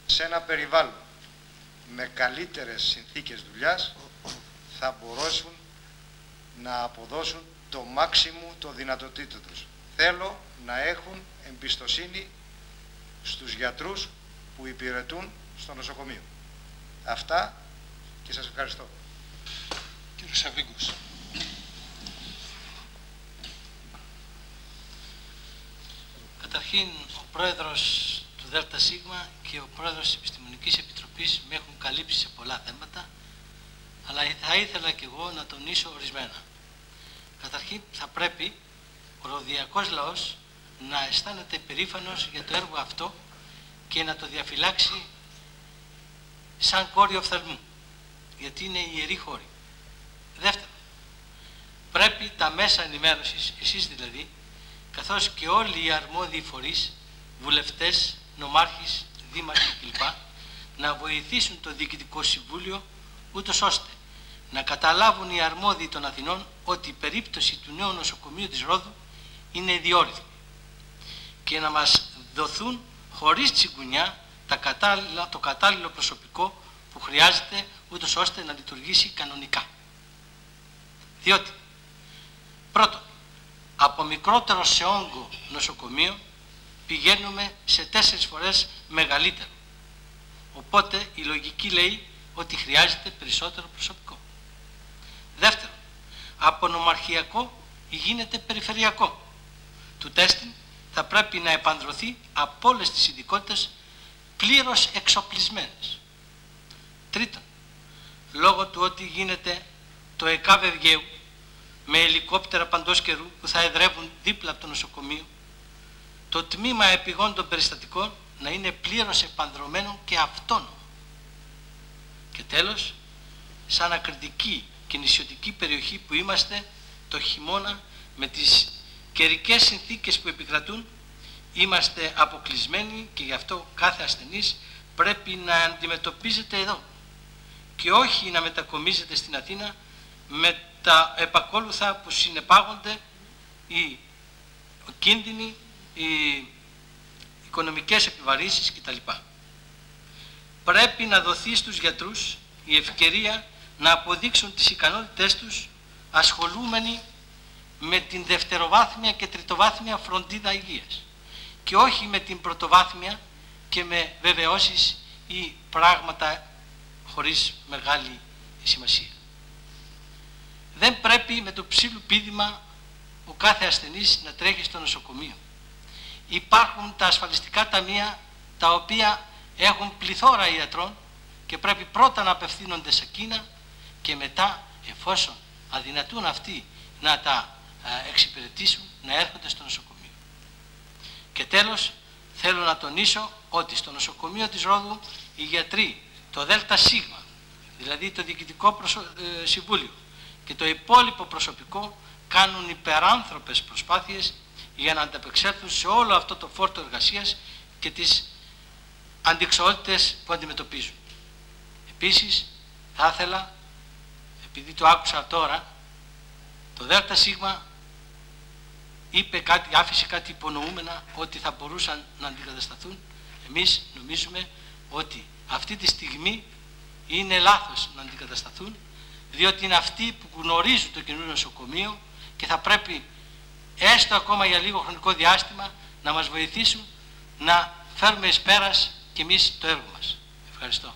σε ένα περιβάλλον με καλύτερες συνθήκες δουλειάς θα μπορέσουν να αποδώσουν το μάξιμου των δυνατοτήτων τους. Θέλω να έχουν εμπιστοσύνη στους γιατρούς που υπηρετούν στο νοσοκομείο. Αυτά και σας ευχαριστώ. Κύριος Σαββίγκος. Καταρχήν, ο πρόεδρος του ΔΣ και ο πρόεδρος της Επιστημονικής Επιτροπής με έχουν καλύψει σε πολλά θέματα, αλλά θα ήθελα και εγώ να τονίσω ορισμένα. Καταρχήν, θα πρέπει ο ροδιακός λαός να αισθάνεται περήφανος για το έργο αυτό και να το διαφυλάξει σαν κόριο οφθαλμού, γιατί είναι ιερή χώρη. Δεύτερον, πρέπει τα μέσα ενημέρωσης, εσείς δηλαδή, καθώς και όλοι οι αρμόδιοι φορείς, βουλευτές, νομάρχες, δήμαρχοι κλπ, να βοηθήσουν το Διοικητικό Συμβούλιο, ούτως ώστε να καταλάβουν οι αρμόδιοι των Αθηνών ότι η περίπτωση του νέου νοσοκομείου της Ρόδου είναι ιδιόρυθμη και να μας δοθούν χωρίς τσιγκουνιά το κατάλληλο προσωπικό που χρειάζεται, ούτως ώστε να λειτουργήσει κανονικά. Διότι, πρώτον, από μικρότερο σε όγκο νοσοκομείο πηγαίνουμε σε 4 φορές μεγαλύτερο. Οπότε η λογική λέει ότι χρειάζεται περισσότερο προσωπικό. Δεύτερον, από νομαρχιακό γίνεται περιφερειακό. Του τέστην θα πρέπει να επανδρωθεί από όλες τις ειδικότητες πλήρως εξοπλισμένες. Τρίτον, λόγω του ότι γίνεται το ΕΚΑΒ Ευγαίου με ελικόπτερα παντός καιρού που θα εδρεύουν δίπλα από το νοσοκομείο, το τμήμα επιγόντων περιστατικών να είναι πλήρως επανδρωμένο και αυτόνομο. Και τέλος, σαν ακριτική και νησιωτική περιοχή που είμαστε, το χειμώνα με τις καιρικές συνθήκες που επικρατούν, είμαστε αποκλεισμένοι και γι' αυτό κάθε ασθενής πρέπει να αντιμετωπίζεται εδώ και όχι να μετακομίζεται στην Αθήνα με τα επακόλουθα που συνεπάγονται οι κίνδυνοι, οι οικονομικές επιβαρύνσεις κτλ. Πρέπει να δοθεί στους γιατρούς η ευκαιρία να αποδείξουν τις ικανότητές τους ασχολούμενοι με την δευτεροβάθμια και τριτοβάθμια φροντίδα υγείας και όχι με την πρωτοβάθμια και με βεβαιώσεις ή πράγματα χωρίς μεγάλη σημασία. Δεν πρέπει με το ψήλου πήδημα ο κάθε ασθενής να τρέχει στο νοσοκομείο. Υπάρχουν τα ασφαλιστικά ταμεία τα οποία έχουν πληθώρα ιατρών και πρέπει πρώτα να απευθύνονται σε εκείνα και μετά, εφόσον αδυνατούν αυτοί να τα εξυπηρετήσουν, να έρχονται στο νοσοκομείο. Και τέλος, θέλω να τονίσω ότι στο νοσοκομείο της Ρόδου οι γιατροί, το ΔΣ, δηλαδή το Διοικητικό Συμβούλιο και το υπόλοιπο προσωπικό κάνουν υπεράνθρωπες προσπάθειες για να ανταπεξέλθουν σε όλο αυτό το φόρτο εργασίας και τις αντικσοότητες που αντιμετωπίζουν. Επίσης, θα ήθελα, επειδή το άκουσα τώρα, το ΔΣ είπε κάτι, άφησε κάτι υπονοούμενα ότι θα μπορούσαν να αντικατασταθούν. Εμείς νομίζουμε ότι αυτή τη στιγμή είναι λάθος να αντικατασταθούν, διότι είναι αυτοί που γνωρίζουν το καινούριο νοσοκομείο και θα πρέπει έστω ακόμα για λίγο χρονικό διάστημα να μας βοηθήσουν να φέρουμε εις πέρας και εμείς το έργο μας. Ευχαριστώ.